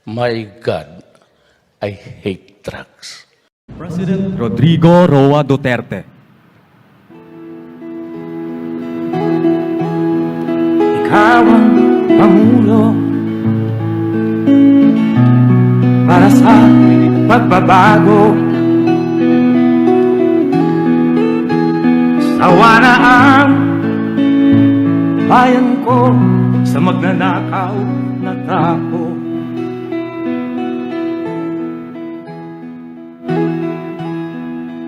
My God, I hate drugs. President Rodrigo Roa Duterte. Ikaw ang Pangulo para sa pagbabago. Sawa na ang bayan ko sa magnanakaw na tao.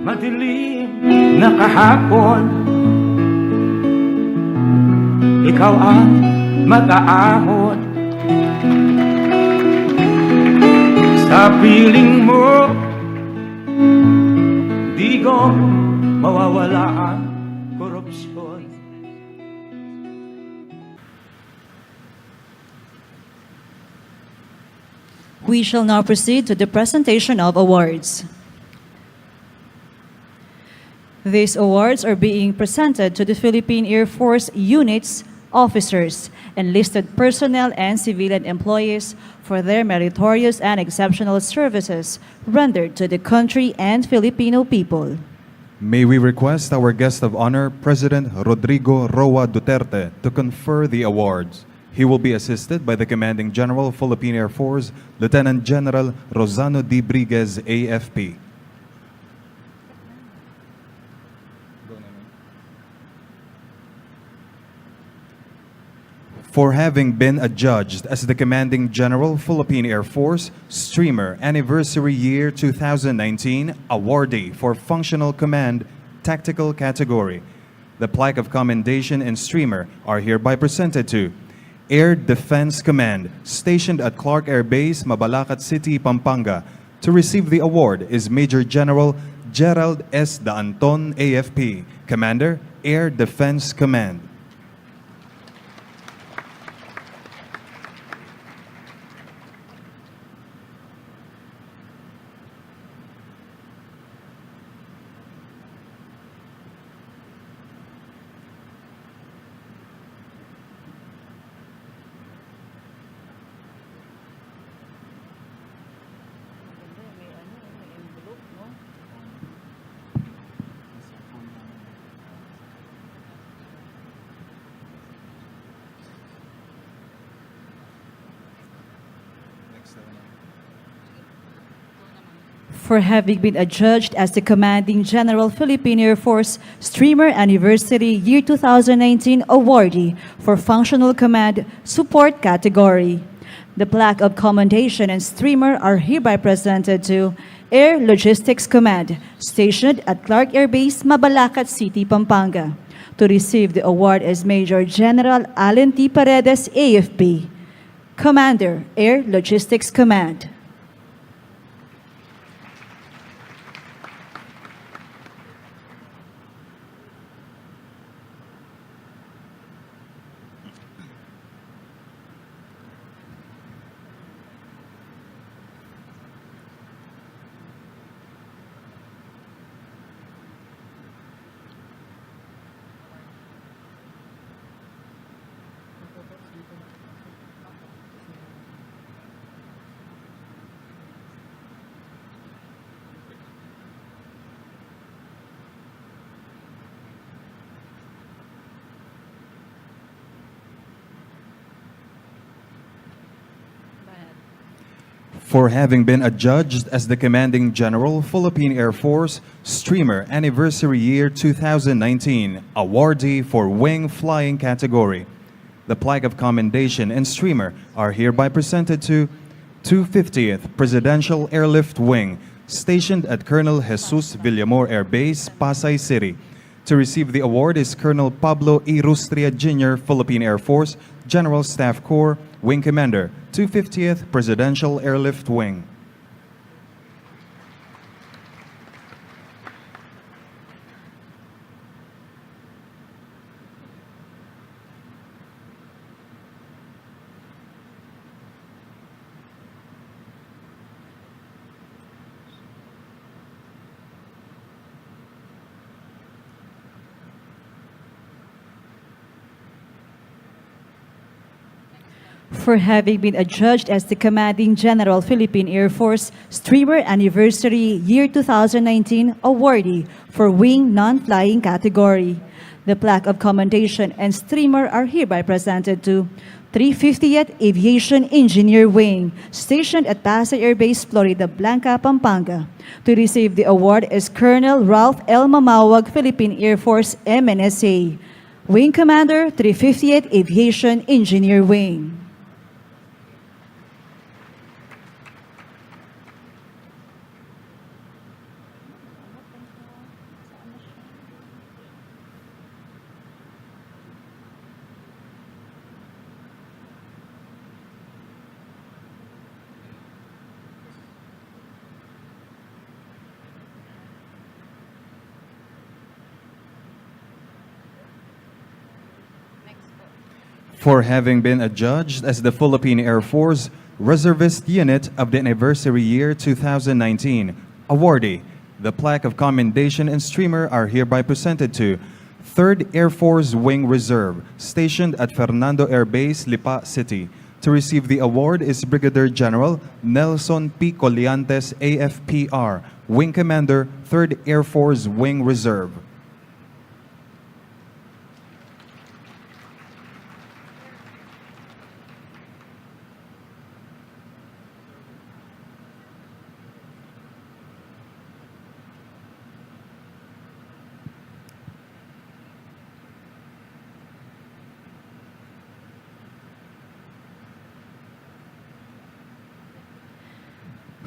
Madilim na kahapon, ikaw ang mag-aahon. Sa piling mo, di ko mawawala ang korupsyon. We shall now proceed to the presentation of awards. These awards are being presented to the Philippine Air Force units, officers, enlisted personnel, and civilian employees for their meritorious and exceptional services rendered to the country and Filipino people. May we request our guest of honor, President Rodrigo Roa Duterte, to confer the awards. He will be assisted by the Commanding General, Philippine Air Force, Lieutenant General Rosano D. Briguez, AFP. For having been adjudged as the Commanding General, Philippine Air Force, Streamer Anniversary Year 2019 awardee for Functional Command, Tactical Category. The plaque of commendation and streamer are hereby presented to Air Defense Command, stationed at Clark Air Base, Mabalacat City, Pampanga. To receive the award is Major General Gerald S. De Anton, AFP, Commander, Air Defense Command. For having been adjudged as the Commanding General, Philippine Air Force, Streamer Anniversary Year 2019 awardee for Functional Command, Support Category. The plaque of commendation and streamer are hereby presented to Air Logistics Command, stationed at Clark Air Base, Mabalacat City, Pampanga. To receive the award is Major General Allen T. Paredes, AFP, Commander, Air Logistics Command. For having been adjudged as the Commanding General, Philippine Air Force, Streamer Anniversary Year 2019 awardee for Wing Flying Category. The plaque of commendation and streamer are hereby presented to 250th Presidential Airlift Wing, stationed at Colonel Jesus Villamor Air Base, Pasay City. To receive the award is Colonel Pablo E. Rustria Jr., Philippine Air Force, General Staff Corps, Wing Commander, 250th Presidential Airlift Wing. for having been adjudged as the Commanding General Philippine Air Force Streamer Anniversary Year 2019 awardee for Wing Non-Flying category. The plaque of commendation and streamer are hereby presented to 350th Aviation Engineer Wing, stationed at Pasay Air Base, Florida Blanca, Pampanga. To receive the award is Colonel Ralph L. Mamawag, Philippine Air Force MNSA. Wing Commander, 350th Aviation Engineer Wing. For having been adjudged as the Philippine Air Force Reservist Unit of the Anniversary Year 2019 awardee, the plaque of commendation and streamer are hereby presented to 3rd Air Force Wing Reserve, stationed at Fernando Air Base, Lipa City. To receive the award is Brigadier General Nelson P. Colliantes, AFPR, Wing Commander, 3rd Air Force Wing Reserve.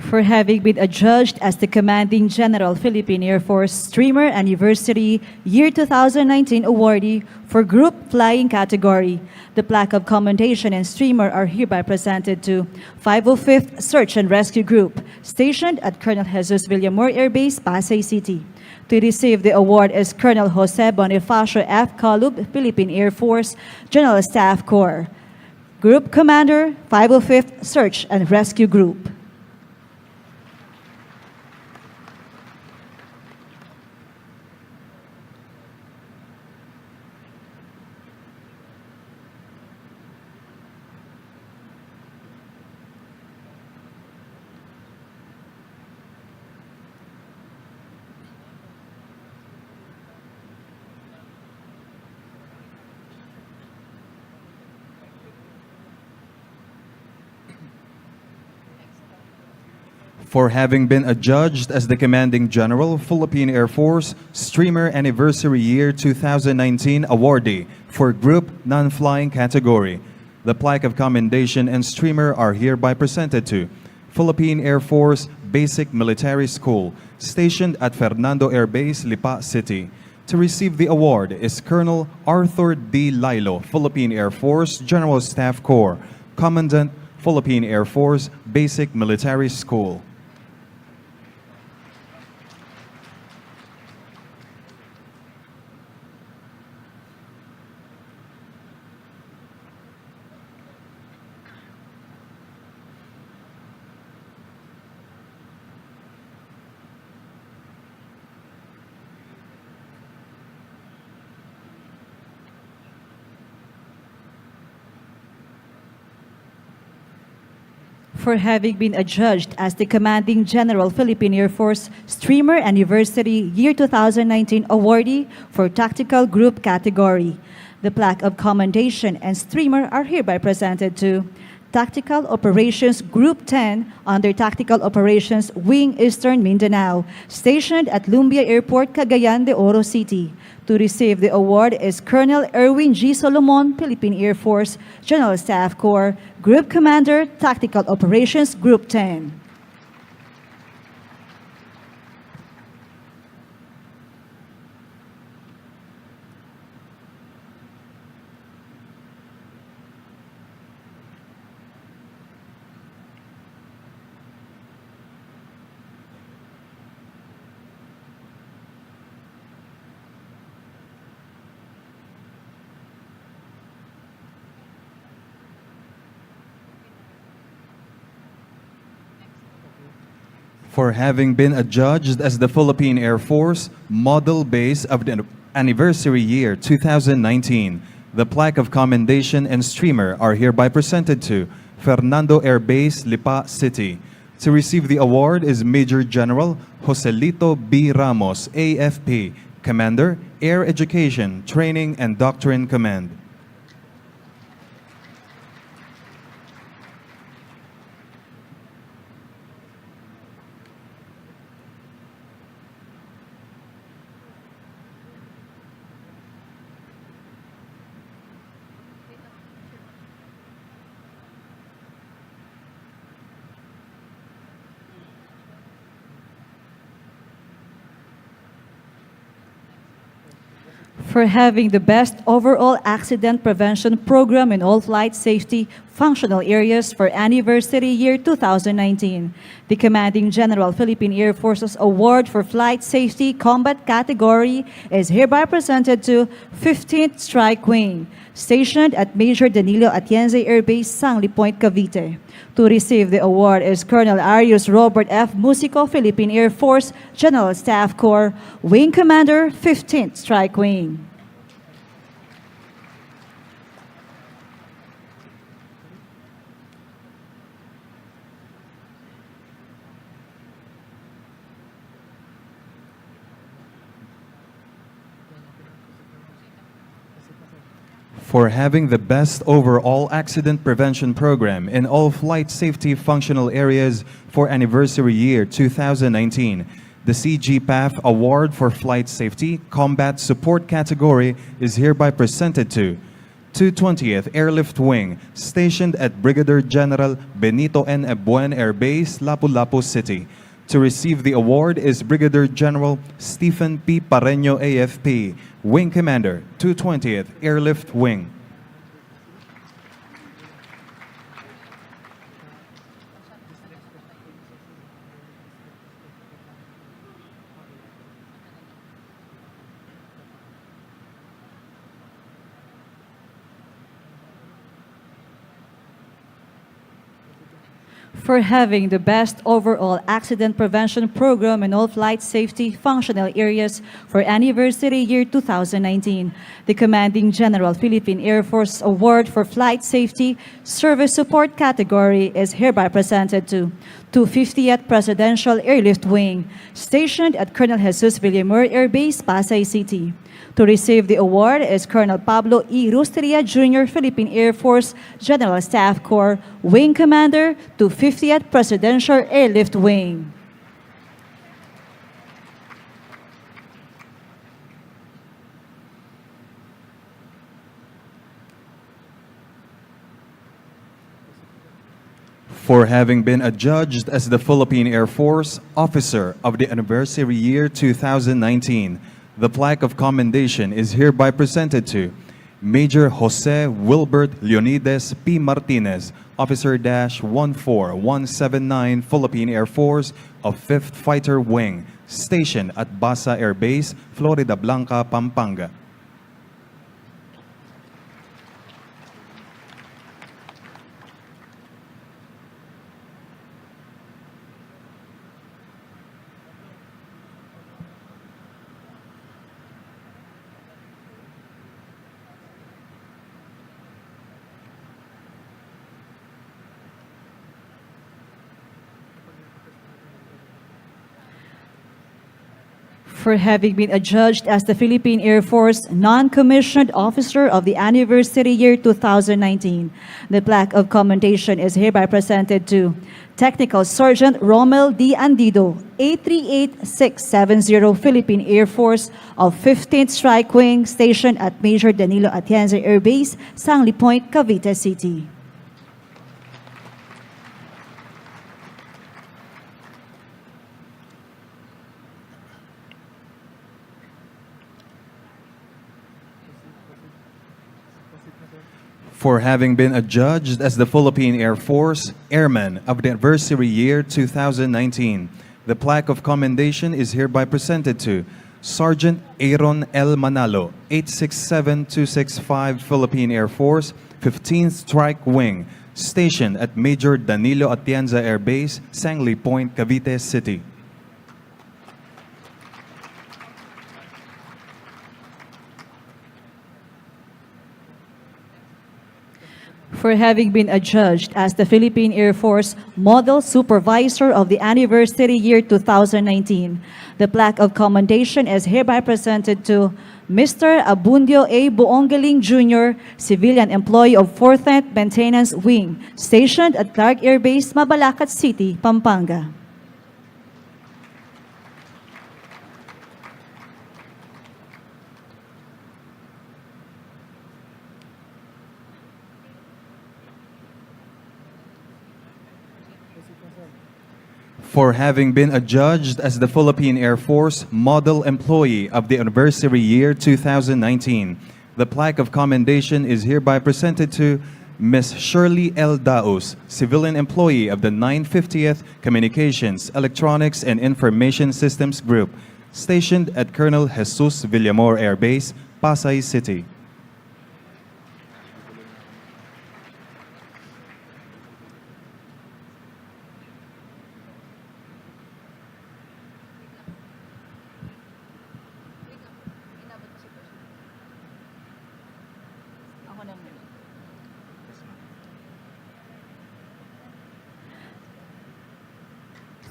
For having been adjudged as the Commanding General Philippine Air Force Streamer Anniversary Year 2019 awardee for Group Flying category. The plaque of commendation and streamer are hereby presented to 505th Search and Rescue Group, stationed at Colonel Jesus Villamor Air Base, Pasay City. To receive the award is Colonel Jose Bonifacio F. Calub, Philippine Air Force General Staff Corps. Group Commander, 505th Search and Rescue Group. For having been adjudged as the Commanding General, Philippine Air Force Streamer Anniversary Year 2019 awardee for Group Non-Flying category. The plaque of commendation and streamer are hereby presented to Philippine Air Force Basic Military School, stationed at Fernando Air Base, Lipa City. To receive the award is Colonel Arthur D. Lilo, Philippine Air Force General Staff Corps, Commandant, Philippine Air Force Basic Military School. For having been adjudged as the Commanding General Philippine Air Force Streamer Anniversary Year 2019 awardee for Tactical Group category. The plaque of commendation and streamer are hereby presented to Tactical Operations Group 10 under Tactical Operations Wing Eastern Mindanao, stationed at Lumbia Airport, Cagayan de Oro City. To receive the award is Colonel Erwin G. Solomon, Philippine Air Force General Staff Corps, Group Commander, Tactical Operations Group 10. For having been adjudged as the Philippine Air Force Model Base of the Anniversary Year 2019, The plaque of commendation and streamer are hereby presented to Fernando Air Base, Lipa City. To receive the award is Major General Joselito B. Ramos, AFP, Commander, Air Education, Training and Doctrine Command. For having the best overall accident prevention program in all flight safety functional areas for anniversary year 2019. The Commanding General Philippine Air Forces Award for Flight Safety Combat category is hereby presented to 15th Strike Wing, stationed at Major Danilo Atienza Air Base, Sangli Point, Cavite. To receive the award is Colonel Arius Robert F. Musico, Philippine Air Force General Staff Corps, Wing Commander, 15th Strike Wing. For having the best overall accident prevention program in all flight safety functional areas for anniversary year 2019. The PAF Award for Flight Safety Combat Support category is hereby presented to 220th Airlift Wing, stationed at Brigadier General Benito N. Ebuen Air Base, Lapu-Lapu City. To receive the award is Brigadier General Stephen P. Pareño, AFP, Wing Commander, 220th Airlift Wing. For having the best overall accident prevention program in all flight safety functional areas for anniversary year 2019. The Commanding General Philippine Air Force Award for Flight Safety Service Support category is hereby presented to 250th Presidential Airlift Wing, stationed at Colonel Jesus Villamor Air Base, Pasay City. To receive the award is Colonel Pablo E. Rusteria Jr., Philippine Air Force General Staff Corps, Wing Commander, 250th Presidential Airlift Wing. For having been adjudged as the Philippine Air Force Officer of the Anniversary Year 2019, the plaque of commendation is hereby presented to Major Jose Wilbert Leonidas P. Martinez, Officer-14179, Philippine Air Force of 5th Fighter Wing, stationed at Basa Air Base, Florida Blanca, Pampanga. For having been adjudged as the Philippine Air Force Non-Commissioned Officer of the Anniversary Year 2019. The plaque of commendation is hereby presented to Technical Sergeant Romel D. Andido, 838670, Philippine Air Force of 15th Strike Wing, stationed at Major Danilo Atienza Air Base, Sangli Point, Cavite City. For having been adjudged as the Philippine Air Force Airman of the Anniversary Year 2019. The plaque of commendation is hereby presented to Sergeant Aaron L. Manalo, 867265, Philippine Air Force, 15th Strike Wing, stationed at Major Danilo Atienza Air Base, Sangli Point, Cavite City. for having been adjudged as the Philippine Air Force Model Supervisor of the Anniversary Year 2019. The plaque of commendation is hereby presented to Mr. Abundio A. Buongaling Jr., civilian employee of 4th Maintenance Wing, stationed at Clark Air Base, Mabalacat City, Pampanga. For having been adjudged as the Philippine Air Force Model Employee of the Anniversary Year 2019. The plaque of commendation is hereby presented to Ms. Shirley L. Daos, civilian employee of the 950th Communications, Electronics, and Information Systems Group, stationed at Colonel Jesus Villamor Air Base, Pasay City.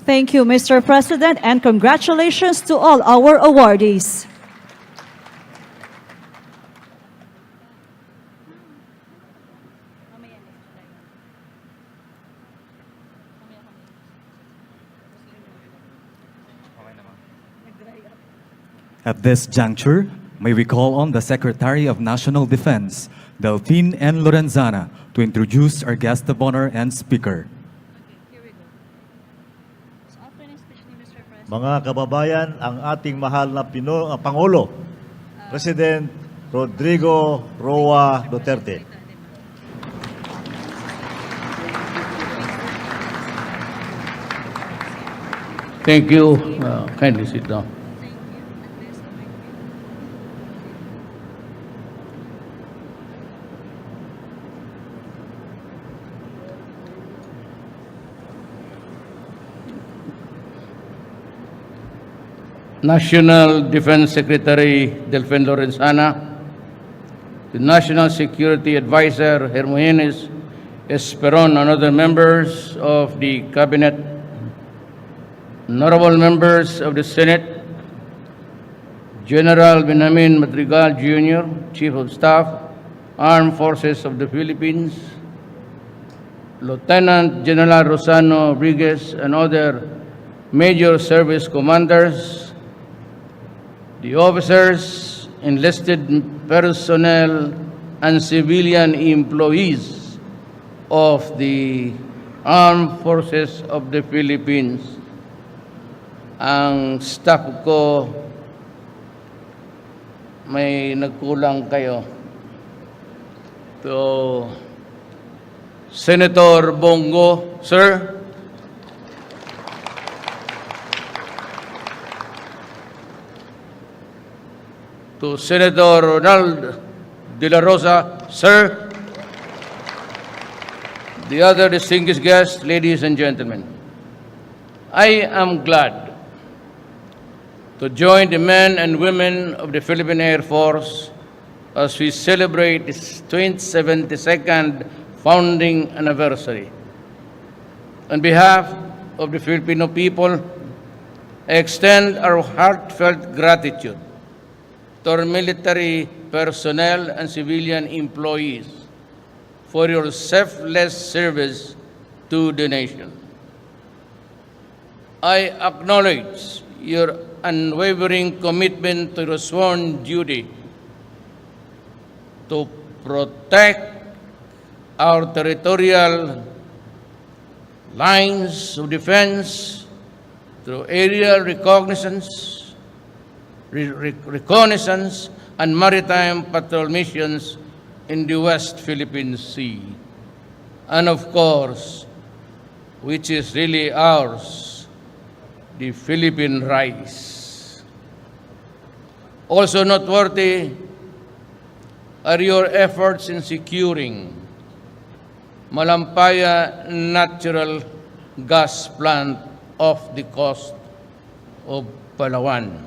Thank you, Mr. President, and congratulations to all our awardees. At this juncture, may we call on the Secretary of National Defense, Delphine N. Lorenzana, to introduce our guest of honor and speaker. Mga kababayan, ang ating mahal na Pangulo, President Rodrigo Roa Duterte. Thank you. Kindly sit down. National Defense Secretary Delphine Lorenzana, the National Security Advisor Hermogenes Esperon, and other members of the Cabinet, honorable members of the Senate, General Benjamin Madrigal Jr., Chief of Staff, Armed Forces of the Philippines, Lieutenant General Rosano Rodriguez, and other major service commanders, the officers, enlisted personnel, and civilian employees of the Armed Forces of the Philippines. Ang staff ko, may nagkulang kayo. To Senator Bongo, sir. To Senator Ronald De La Rosa, sir. The other distinguished guests, ladies and gentlemen, I am glad to join the men and women of the Philippine Air Force as we celebrate its 72nd founding anniversary. On behalf of the Filipino people, I extend our heartfelt gratitude to our military personnel and civilian employees for your selfless service to the nation. I acknowledge your unwavering commitment to the sworn duty to protect our territorial lines of defense through aerial reconnaissance and maritime patrol missions in the West Philippine Sea. And of course, which is really ours, the Philippine rice. Also noteworthy are your efforts in securing Malampaya natural gas plant off the coast of Palawan,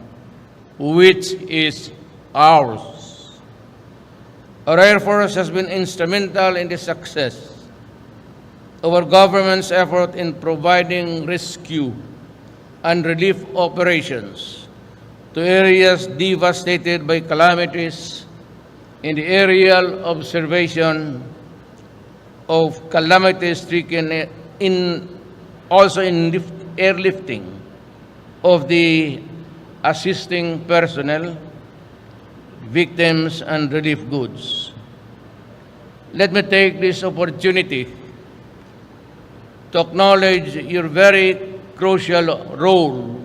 which is ours. Our Air Force has been instrumental in the success of our government's effort in providing rescue and relief operations to areas devastated by calamities in the aerial observation of calamities stricken also in airlifting of the assisting personnel, victims, and relief goods. Let me take this opportunity to acknowledge your very crucial role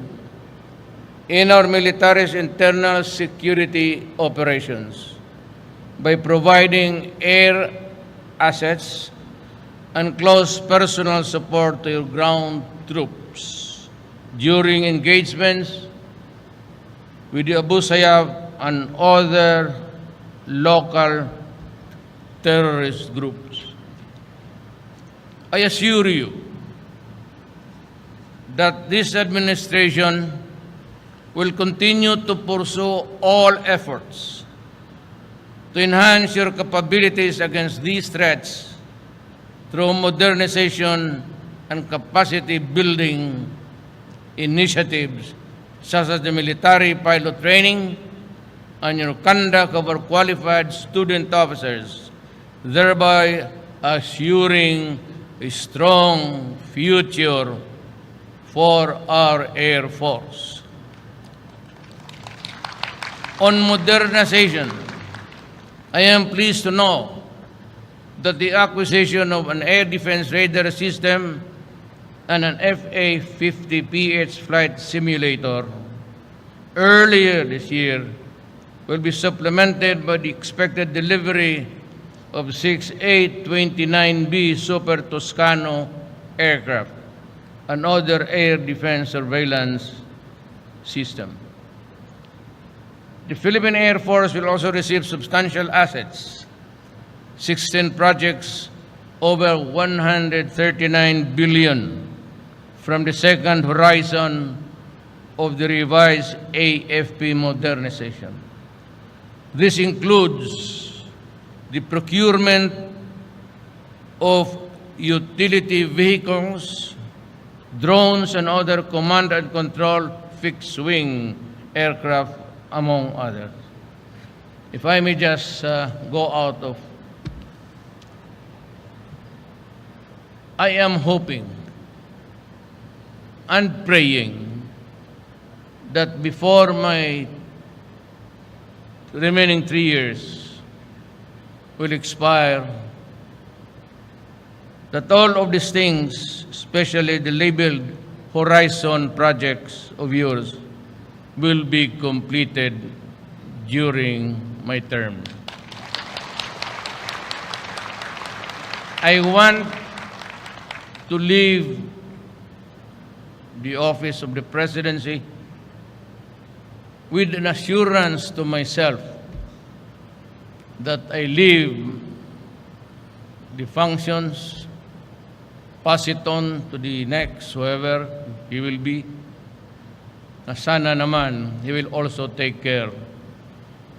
in our military's internal security operations by providing air assets and close personal support to your ground troops during engagements with the Abu Sayyaf and other local terrorist groups. I assure you that this administration will continue to pursue all efforts to enhance your capabilities against these threats through modernization and capacity building initiatives such as the military pilot training and your conduct of our qualified student officers, thereby assuring a strong future for our Air Force. On modernization, I am pleased to know that the acquisition of an air defense radar system and an FA-50PH flight simulator earlier this year will be supplemented by the expected delivery of 6 A-29B Super Toscano aircraft and other air defense surveillance system. The Philippine Air Force will also receive substantial assets, 16 projects over 139 billion from the second horizon of the revised AFP modernization. This includes the procurement of utility vehicles, drones, and other command and control fixed-wing aircraft, among others. If I may just go out of... I am hoping and praying that before my remaining 3 years will expire, that all of these things, especially the labeled Horizon projects of yours, will be completed during my term. I want to leave the office of the presidency with an assurance to myself that I leave the functions, pass it on to the next, whoever he will be, na sana naman, he will also take care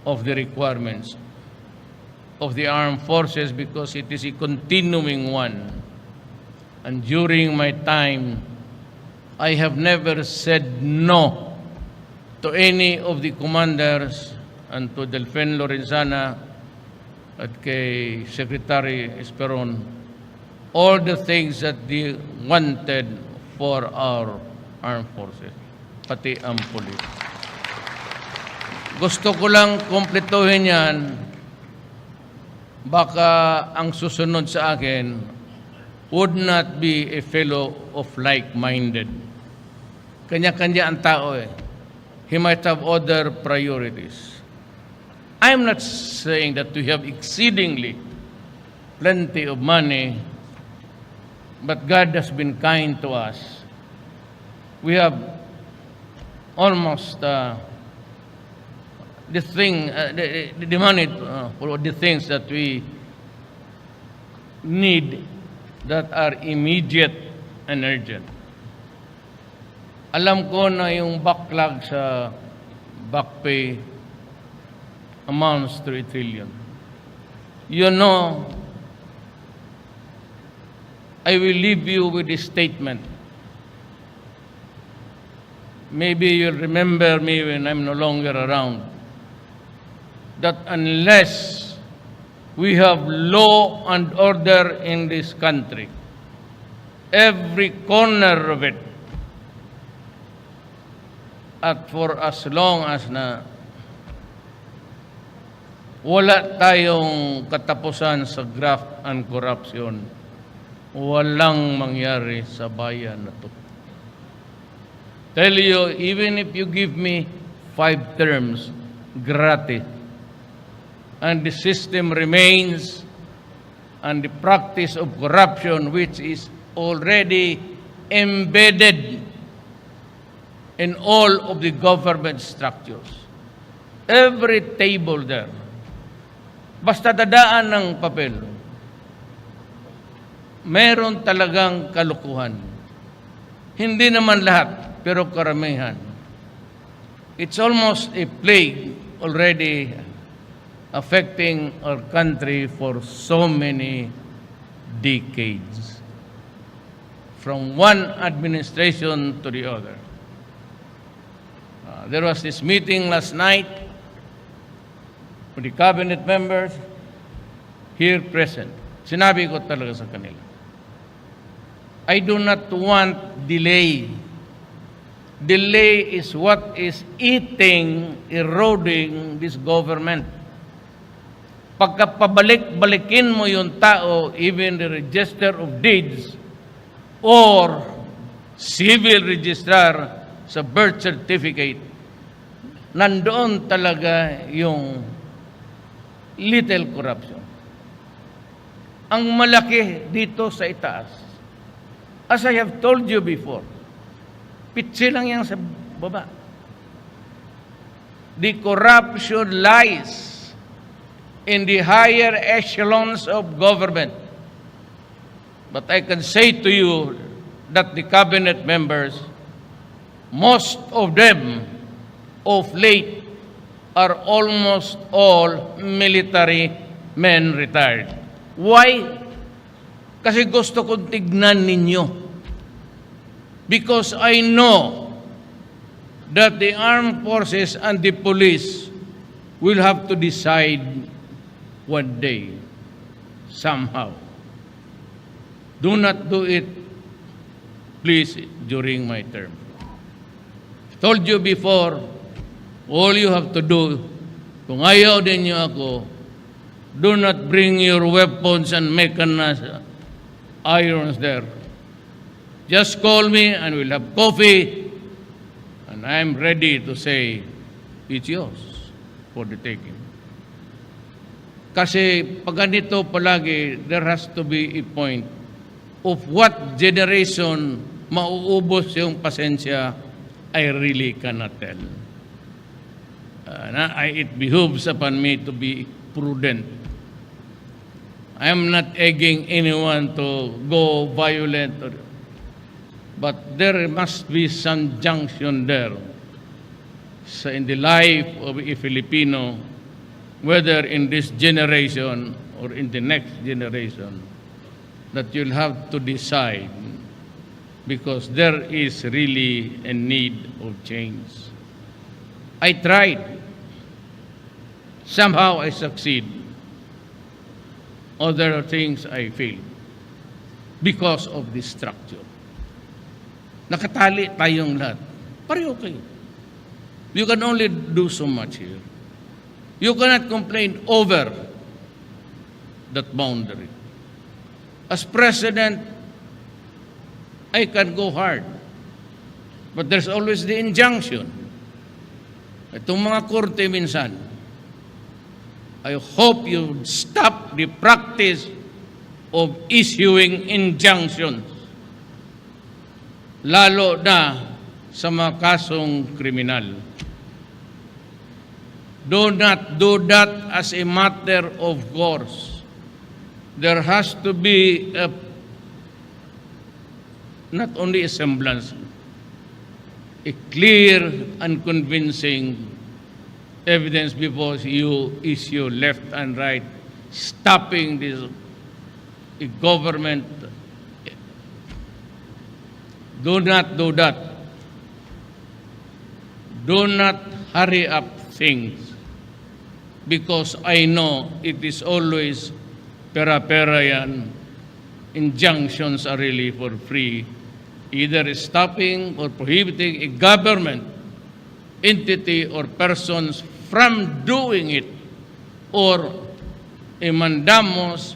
of the requirements of the armed forces because it is a continuing one. And during my time, I have never said no to any of the commanders and to Delfin Lorenzana at kay Secretary Esperon, all the things that they wanted for our armed forces, pati ang pulis. Gusto ko lang kumpletuhin yan, baka ang susunod sa akin would not be a fellow of like-minded. Kanya-kanya ang tao eh. He might have other priorities. I'm not saying that we have exceedingly plenty of money, but God has been kind to us. We have almost the money for the things that we need that are immediate and urgent. Alam ko na yung backlog sa back pay amounts to 1 trillion. You know, I will leave you with this statement. Maybe you'll remember me when I'm no longer around. That unless we have law and order in this country, every corner of it, at for as long as na wala tayong katapusan sa graft and corruption, walang mangyari sa bayan na to. Tell you, even if you give me 5 terms, gratis, and the system remains, and the practice of corruption, which is already embedded in all of the government structures, every table there, basta dadaan ng papel, meron talagang kalukuhan. Hindi naman lahat, pero karamihan. It's almost a plague already affecting our country for so many decades, from one administration to the other. There was this meeting last night with the cabinet members here present. Sinabi ko talaga sa kanila, I do not want delay. Delay is what is eating, eroding this government. Pagka pabalik-balikin mo yung tao, even the register of deeds or civil registrar sa birth certificate, nandoon talaga yung little corruption. Ang malaki dito sa itaas, as I have told you before, pitsi lang yan sa baba. The corruption lies in the higher echelons of government. But I can say to you that the cabinet members, most of them of late are almost all military men retired. Why? Kasi gusto kong tignan ninyo. Because I know that the armed forces and the police will have to decide one day, somehow. Do not do it, please, during my term. I told you before, all you have to do, kung ayaw din niyo ako, do not bring your weapons and mechanized irons there. Just call me and we'll have coffee, and I'm ready to say, it's yours for the taking. Kasi pag ganito palagi, there has to be a point of what generation mauubos yung pasensya, I really cannot tell. It behooves upon me to be prudent. I am not egging anyone to go violent, but there must be some junction there in the life of a Filipino, whether in this generation or in the next generation, that you'll have to decide, because there is really a need of change. I tried. Somehow I succeed. Other things I failed because of this structure. Nakatali tayong lahat. Pareho kayo. You can only do so much here. You cannot complain over that boundary. As president, I can go hard. But there's always the injunction. Itong mga korte minsan, I hope you stop the practice of issuing injunctions, lalo na sa mga kasong kriminal. Do not do that as a matter of course. There has to be not only a semblance, a clear and convincing evidence before you issue left and right stopping this government. Do not do that. Do not hurry up things, because I know it is always pera-pera yan. Injunctions are really for free, either stopping or prohibiting a government entity or persons from doing it, or a mandamus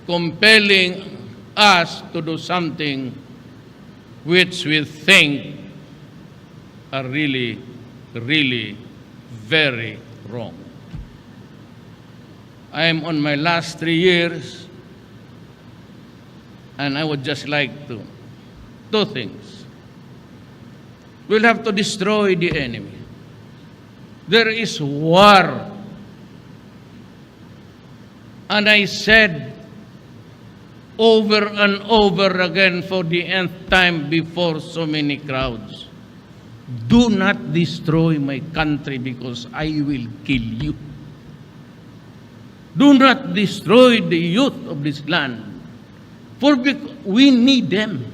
compelling us to do something which we think are really, really very wrong. I am on my last 3 years, and I would just like to, two things. We'll have to destroy the enemy. There is war. And I said over and over again for the nth time before so many crowds, do not destroy my country because I will kill you. Do not destroy the youth of this land, for we need them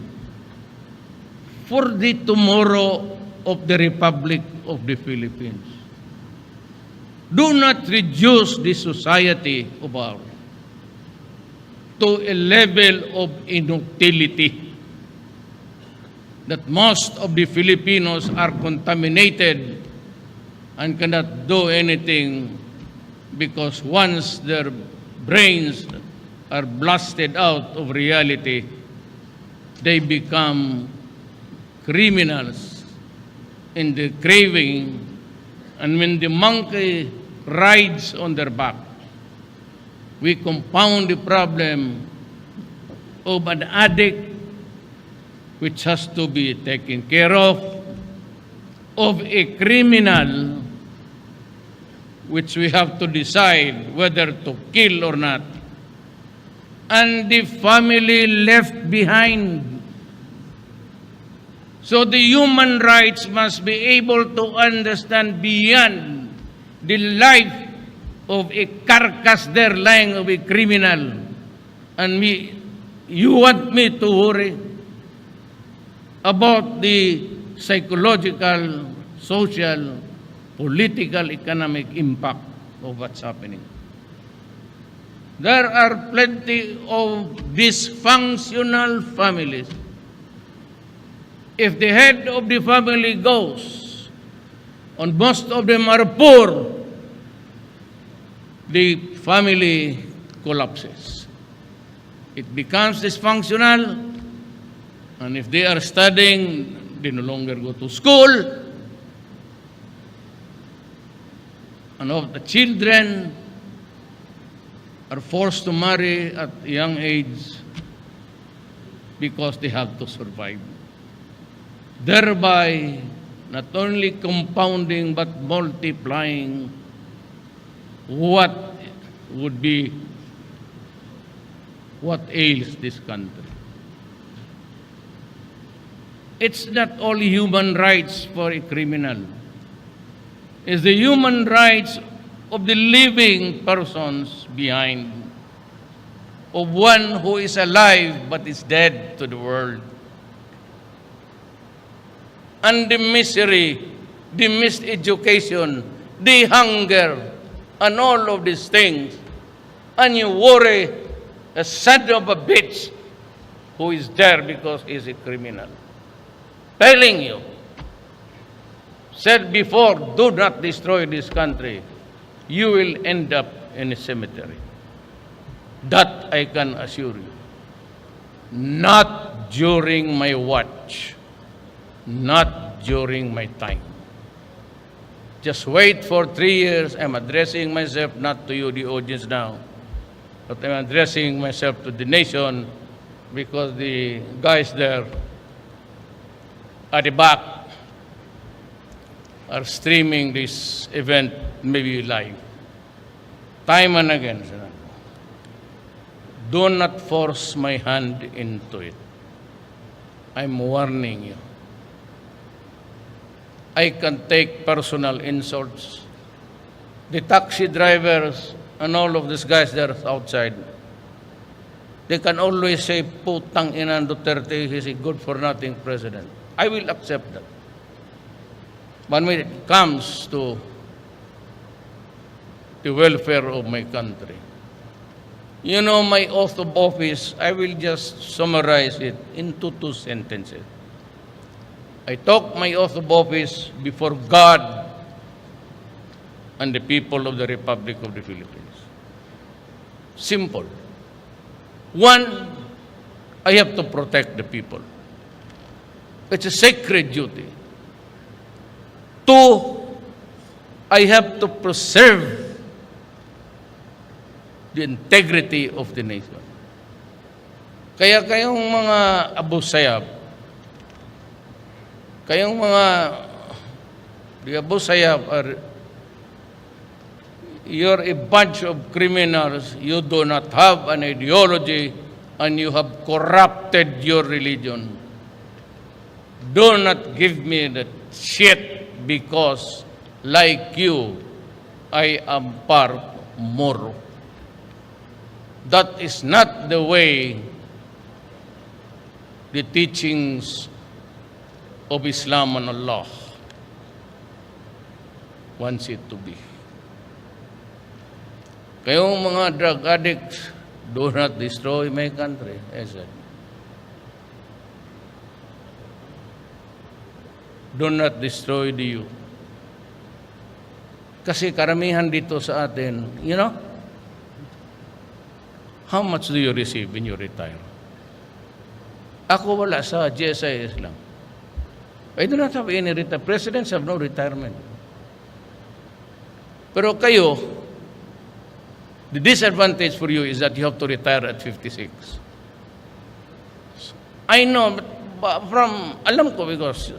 for the tomorrow of the Republic of the Philippines. Do not reduce the society of ours to a level of inutility that most of the Filipinos are contaminated and cannot do anything, because once their brains are blasted out of reality, they become criminals in the craving, and when the monkey rides on their back, we compound the problem of an addict which has to be taken care of a criminal which we have to decide whether to kill or not, and the family left behind. So the human rights must be able to understand beyond the life of a carcass there lying of a criminal. And you want me to worry about the psychological, social, political, economic impact of what's happening. There are plenty of dysfunctional families. If the head of the family goes, and most of them are poor, the family collapses. It becomes dysfunctional, and if they are studying, they no longer go to school, and of the children are forced to marry at a young age because they have to survive, thereby not only compounding but multiplying what ails this country. It's not only human rights for a criminal. It's the human rights of the living persons behind, of one who is alive but is dead to the world. And the misery, the miseducation, the hunger, and all of these things. And you worry a son of a bitch who is there because he's a criminal. Telling you, said before, do not destroy this country. You will end up in a cemetery. That I can assure you. Not during my watch. Not during my time. Just wait for 3 years. I'm addressing myself not to you, the audience now, but I'm addressing myself to the nation, because the guys there at the back are streaming this event, maybe live. Time and again, sir. Do not force my hand into it. I'm warning you. I can take personal insults. The taxi drivers and all of these guys that are outside, they can always say, putang ina Duterte, he's a good-for-nothing president. I will accept that. But when it comes to the welfare of my country, you know, my oath of office, I will just summarize it into 2 sentences. I took my oath of office before God and the people of the Republic of the Philippines. Simple. 1, I have to protect the people. It's a sacred duty. 2, I have to preserve the integrity of the nation. Kaya kayong mga abusayab, kayong mga the abusayab are, you're a bunch of criminals, you do not have an ideology, and you have corrupted your religion. Do not give me that shit because, like you, I am part Moro. That is not the way the teachings of Islam and Allah wants it to be. Kayong mga drug addicts, do not destroy my country, I said. Do not destroy the youth. Kasi karamihan dito sa atin, you know, how much do you receive when you retire? Ako wala sa GSIS lang. I do not have any retirement. Presidents have no retirement. Pero kayo, the disadvantage for you is that you have to retire at 56. I know, but alam ko because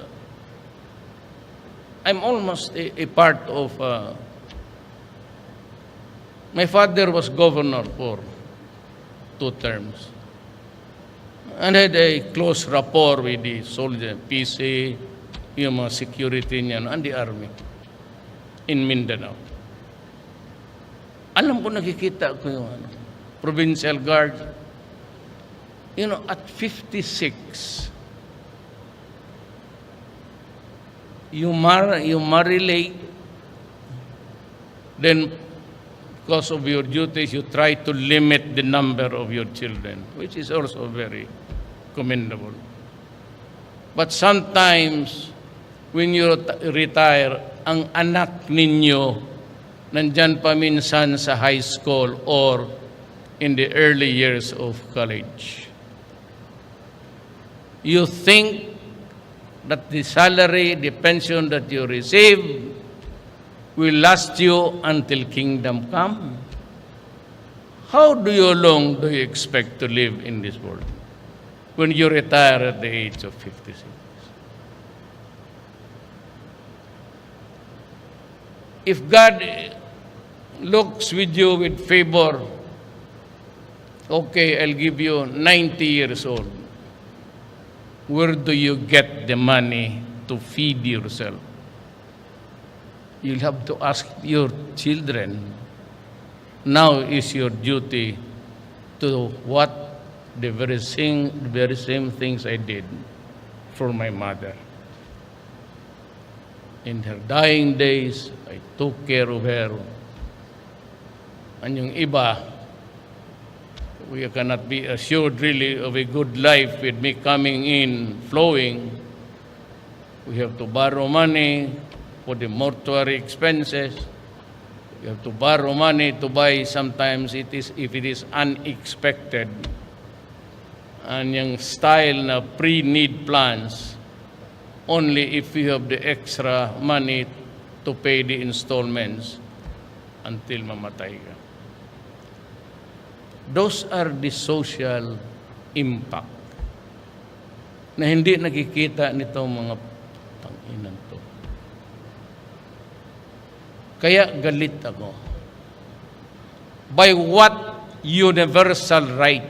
I'm almost a part of, my father was governor for 2 terms. And had a close rapport with the soldier, PC, yung mga security niya, and the army in Mindanao. Alam ko, nakikita ko yung provincial guard. You know, at 56, you marry late, then because of your duties, you try to limit the number of your children, which is also very commendable. But sometimes, when you retire, ang anak ninyo nandyan pa minsan sa high school or in the early years of college. You think that the salary, the pension that you receive will last you until kingdom come? How long do you expect to live in this world when you retire at the age of 56? If God looks with you with favor, okay, I'll give you 90 years old. Where do you get the money to feed yourself? You'll have to ask your children. Now is your duty to what the very same things I did for my mother. In her dying days, I took care of her. And yung iba, we cannot be assured really of a good life with me coming in, flowing. We have to borrow money for the mortuary expenses. You have to borrow money to buy sometimes if it is unexpected. And yung style na pre-need plans, only if you have the extra money to pay the installments until mamatay ka. Those are the social impact na hindi nakikita nitong mga tanginan to. Kaya galit ako. By what universal right?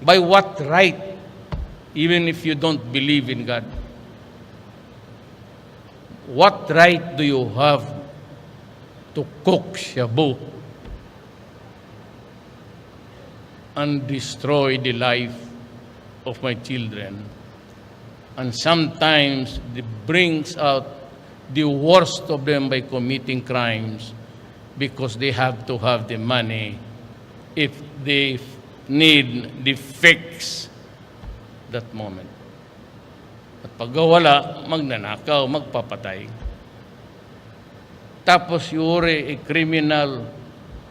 By what right? Even if you don't believe in God. What right do you have to cook shabu and destroy the life of my children. And sometimes it brings out the worst of them by committing crimes because they have to have the money if they need the fix that moment. At pag wala, magnanakaw, magpapatay. Tapos you're a criminal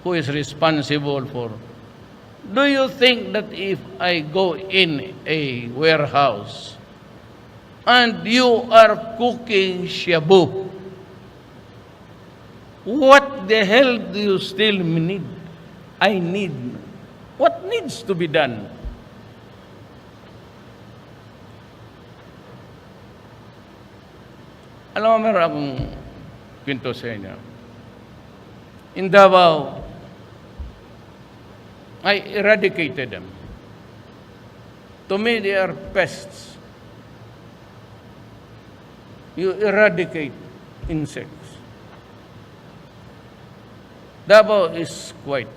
who is responsible for. Do you think that if I go in a warehouse and you are cooking shabu, what the hell do you still need? I need. What needs to be done? Alam mo, meron akong kwento sa inyo. In Davao, I eradicated them. To me, they are pests. You eradicate insects. Davao is quite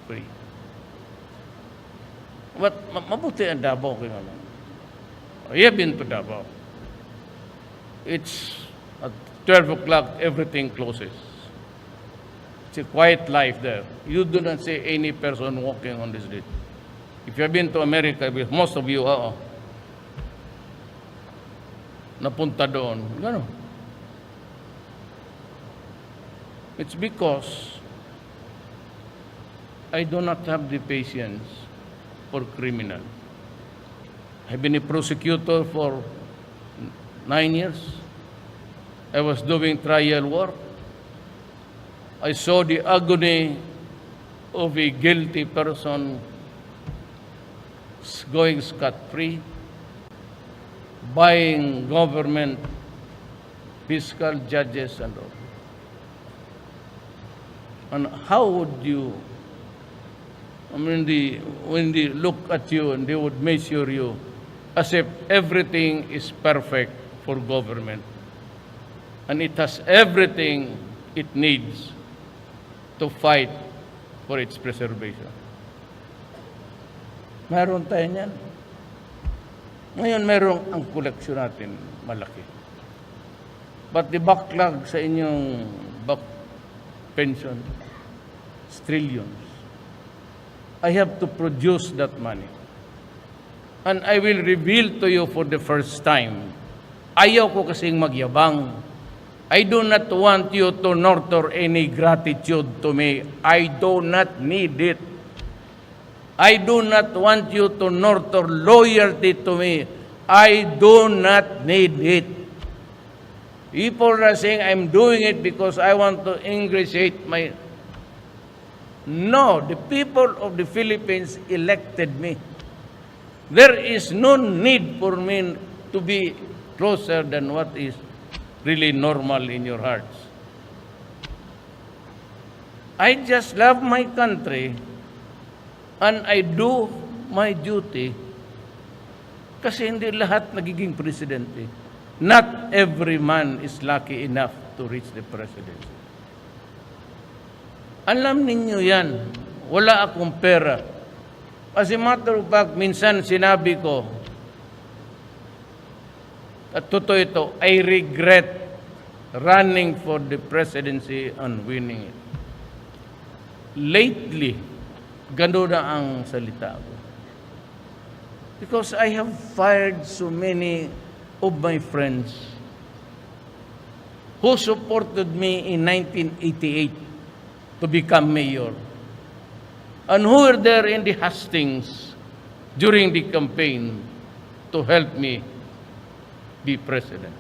free. But mabuti ang Davao kayo naman. I have been to Davao. It's at 12 o'clock, everything closes. It's a quiet life there. You do not see any person walking on the street. If you have been to America, most of you, napunta doon. Gano? It's because I do not have the patience for criminal. I've been a prosecutor for 9 years. I was doing trial work. I saw the agony of a guilty person going scot-free, buying government, fiscal judges and all. And how would you, when they look at you and they would measure you as if everything is perfect for government and it has everything it needs to fight for its preservation. Meron tayo niyan. Ngayon meron ang koleksyon natin malaki. But the backlog sa inyong pension is trillions. I have to produce that money. And I will reveal to you for the first time. Ayaw ko kasing magyabang. I do not want you to nurture any gratitude to me. I do not need it. I do not want you to nurture loyalty to me. I do not need it. People are saying I'm doing it because I want to ingratiate my... No, the people of the Philippines elected me. There is no need for me to be closer than what is really normal in your hearts. I just love my country and I do my duty kasi hindi lahat nagiging presidente. Not every man is lucky enough to reach the presidency. Alam ninyo yan, wala akong pera. As a matter of fact, minsan sinabi ko, at totoo ito, I regret running for the presidency and winning it. Lately, gano'n na ang salita ko. Because I have fired so many of my friends who supported me in 1988 to become mayor and who were there in the hustings during the campaign to help me be president.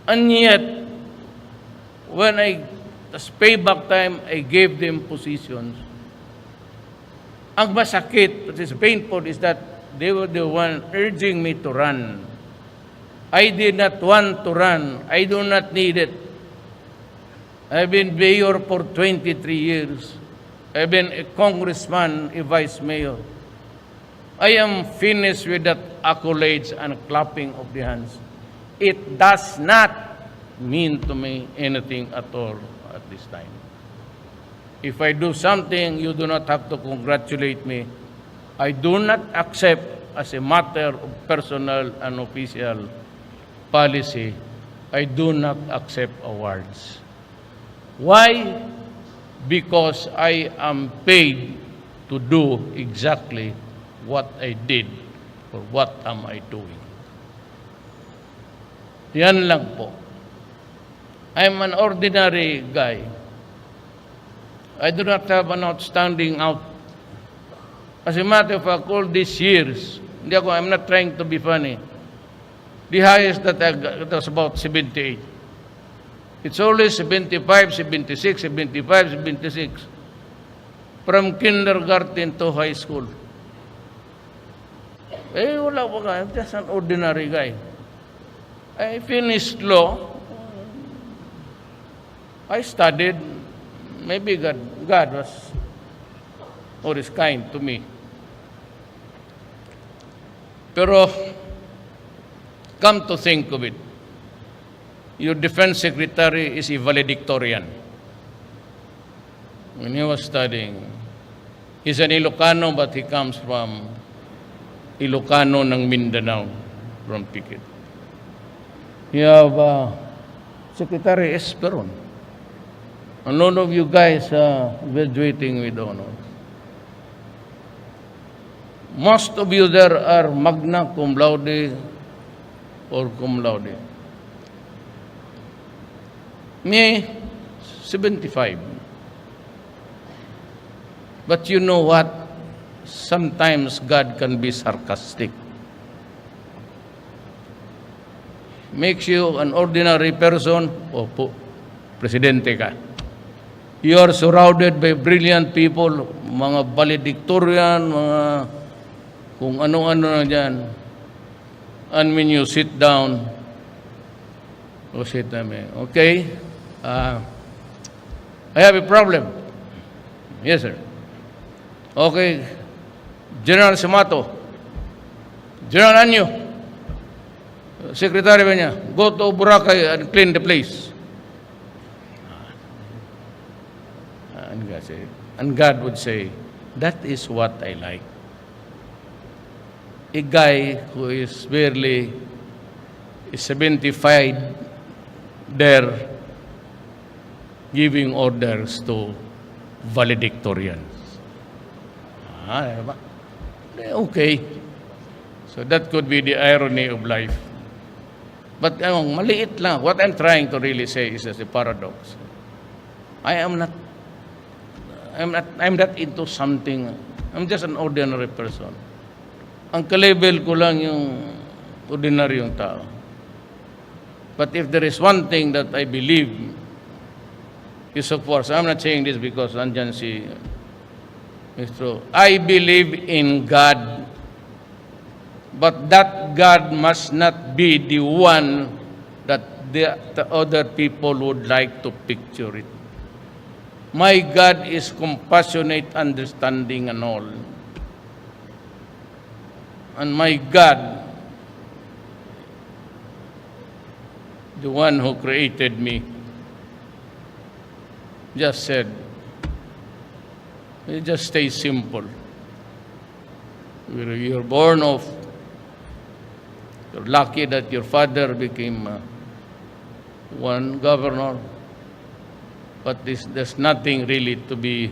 And yet, when as payback time, I gave them positions. Ang masakit, what is painful, is that they were the one urging me to run. I did not want to run. I do not need it. I've been mayor for 23 years. I've been a congressman, a vice mayor. I am finished with that accolades and clapping of the hands. It does not mean to me anything at all at this time. If I do something, you do not have to congratulate me. I do not accept as a matter of personal and official policy, I do not accept awards. Why? Because I am paid to do exactly what I did or what am I doing. Yan lang po. I'm an ordinary guy. I do not have an outstanding out. As a matter of fact, all these years, I'm not trying to be funny. The highest that I got was about 78. It's always 75, 76, 75, 76. From kindergarten to high school. Wala pa ka. I'm just an ordinary guy. I finished law. I studied. Maybe God was always kind to me. Pero, come to think of it, your defense secretary is a valedictorian. When he was studying, he's an Ilocano, but he comes from Ilocano ng Mindanao, from Pikit. You have Secretary Esperon. A lot of you guys are graduating with honors. Most of you there are magna cum laude or cum laude. Me, 75. But you know what? Sometimes God can be sarcastic. Makes you an ordinary person, opo, presidente ka. You are surrounded by brilliant people, mga valedictorian, mga kung ano-ano na dyan. And when you sit down, okay, I have a problem. Yes, sir. Okay, General Samato, General Anyo, Secretary ba niya, go to Boracay and clean the place. And God would say, that is what I like. A guy who is barely 75 there giving orders to valedictorians. Okay. So that could be the irony of life. But maliit lang. What I'm trying to really say is as a paradox. I'm not into something. I'm just an ordinary person. Ang ka-level ko lang yung ordinaryong tao. But if there is one thing that I believe is of course, I'm not saying this because andyan si Mr. I believe in God, but that God must not be the one that the other people would like to picture it. My God is compassionate, understanding, and all. And my God, the one who created me, just said, just stay simple. You're born of, you're lucky that your father became one governor, but there's nothing really to be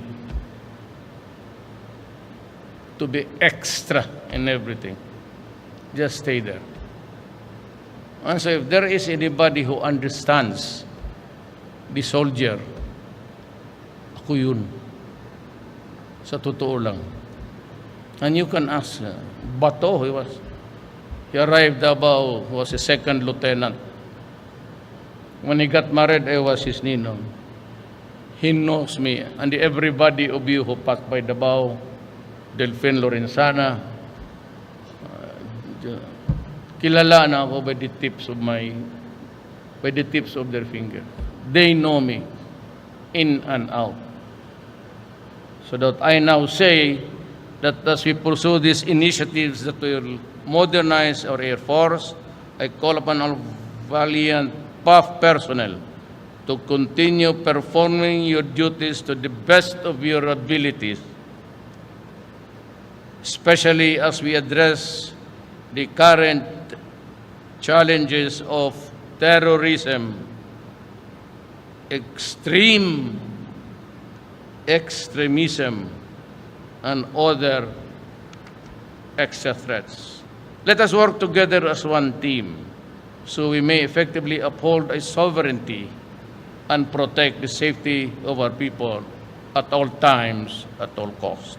extra in everything. Just stay there. And so if there is anybody who understands the soldier, ako yun. Sa totoo lang. And you can ask, Bato, he arrived about, was a second lieutenant. When he got married, I was his ninong. He knows me, and everybody of you who passed by Davao, Delfin Lorenzana, kilala na ako by the tips of their finger. They know me in and out. So that I now say that as we pursue these initiatives that will modernize our Air Force, I call upon all valiant PAF personnel to continue performing your duties to the best of your abilities, especially as we address the current challenges of terrorism, extremism, and other extra threats. Let us work together as one team so we may effectively uphold our sovereignty and protect the safety of our people at all times, at all costs.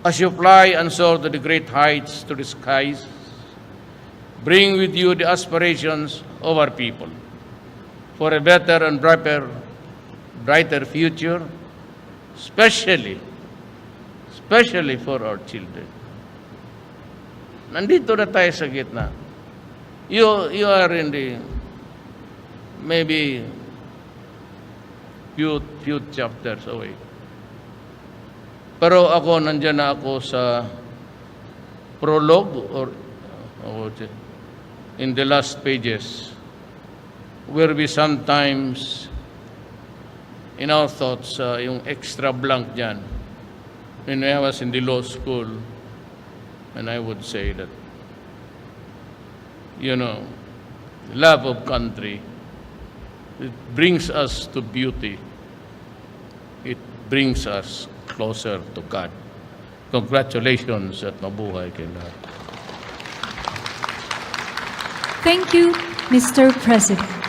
As you fly and soar to the great heights to the skies, bring with you the aspirations of our people for a better and brighter future, especially for our children. Nandito na tayo sa gitna. You are in the maybe few chapters away. Pero ako, nandyan na ako sa prologue or in the last pages where we sometimes in our thoughts, yung extra blank dyan. When I was in the law school, and I would say that, love of country, it brings us to beauty. It brings us closer to God. Congratulations at mabuhay kayo lahat. Thank you, Mr. President.